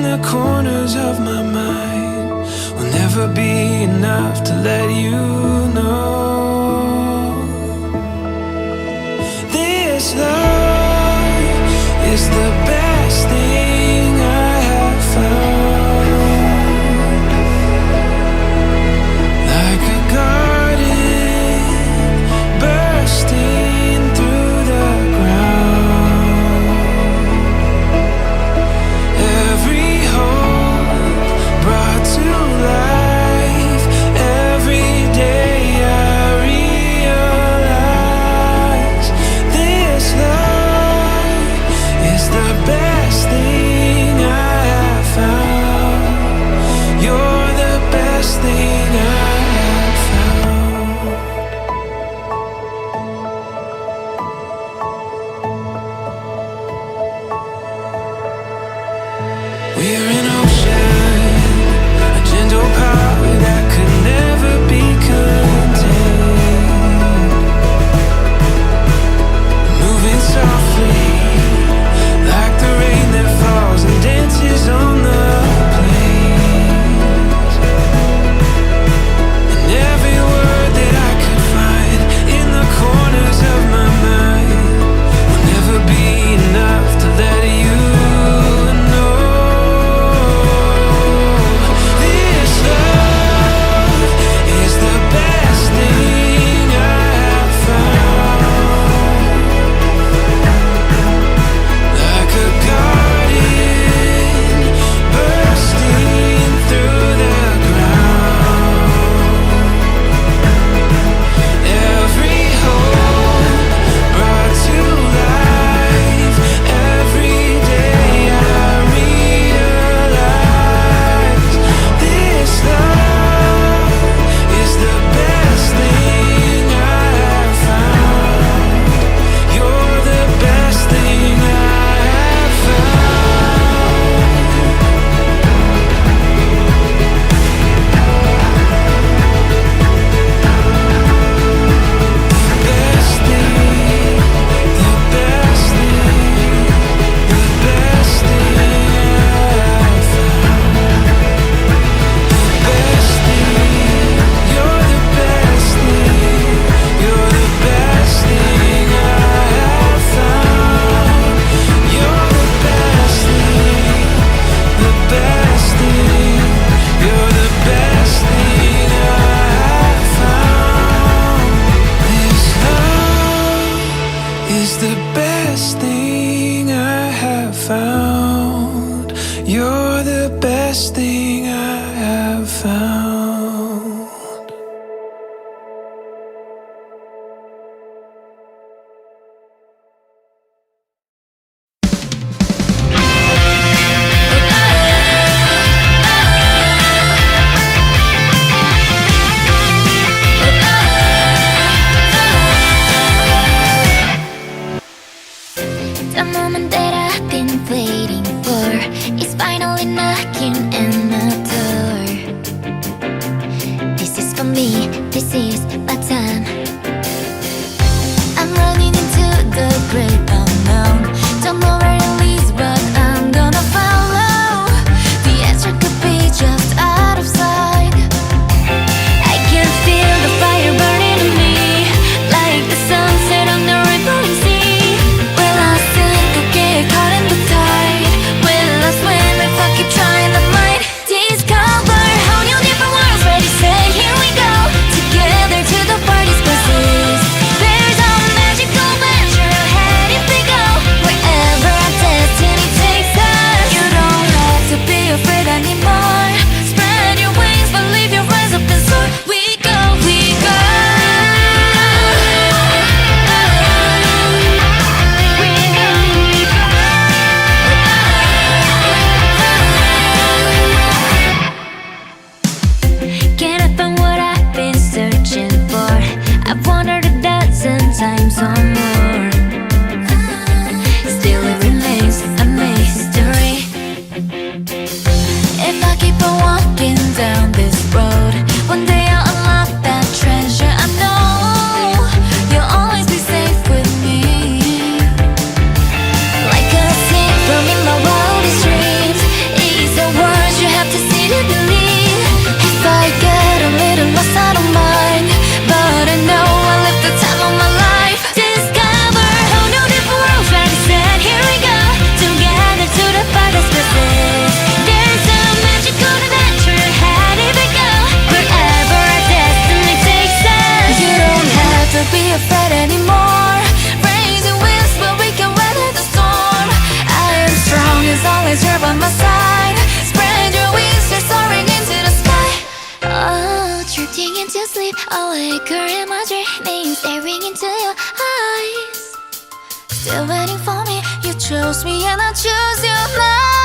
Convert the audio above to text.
the corners of my mind will never be enough to let you know. This love is the best thing I have found. Like a garden bursting through the ground. Every hope brought to life. Every day I realize this love is the best thing I have found. You're the best thing I have found. We're an ocean, a gentle power that could never be contained. Moving softly, like the rain that falls and dances on the plains. And every word that I could find in the corners of my mind will never be enough to let you know. This love is the best thing I have found. Like a garden bursting through the ground. Every hope brought to life. Every day I realize this love is the best thing I have found. You're the best thing I have found. Best thing, the best thing, the best thing I have found. Best thing, you're the best thing, you're the best thing I have found. You're the best thing, the best thing, you're the best thing I have found. This love is the best thing I have found. You're the best thing I have found. The moment that I've been waiting for is finally knocking at my door. This is for me, this is my time. I'm running into the great unknown. Don't know where it leads, but I'm gonna follow. The answer could be just out of sight. I can feel the fire burning in me, like the sunset on the rippling sea. Will I sink or get caught in the tide? Will I swim if I keep trying? I might discover how new different worlds. Ready, say, here we go, together to the farthest places. There's a magical adventure ahead if we go wherever our destiny takes us. You don't have to be afraid anymore. Spread your wings, but leave your eyes up and soar. We go, we go. Can I find what I've been searching for? I've wandered a dozen times or more. Still it remains a mystery. If I keep on walking down this road, one day I'll unlock that treasure. I know you'll always be safe with me. Like a scene from in my wildest dreams. It's so afraid anymore. Raising winds, but we can weather the storm. I am strong as long as you're by my side. Spread your wings, just soaring into the sky. Oh, drifting into sleep, awake or in my dreams, staring into your eyes. Still waiting for me, you chose me and I choose you now.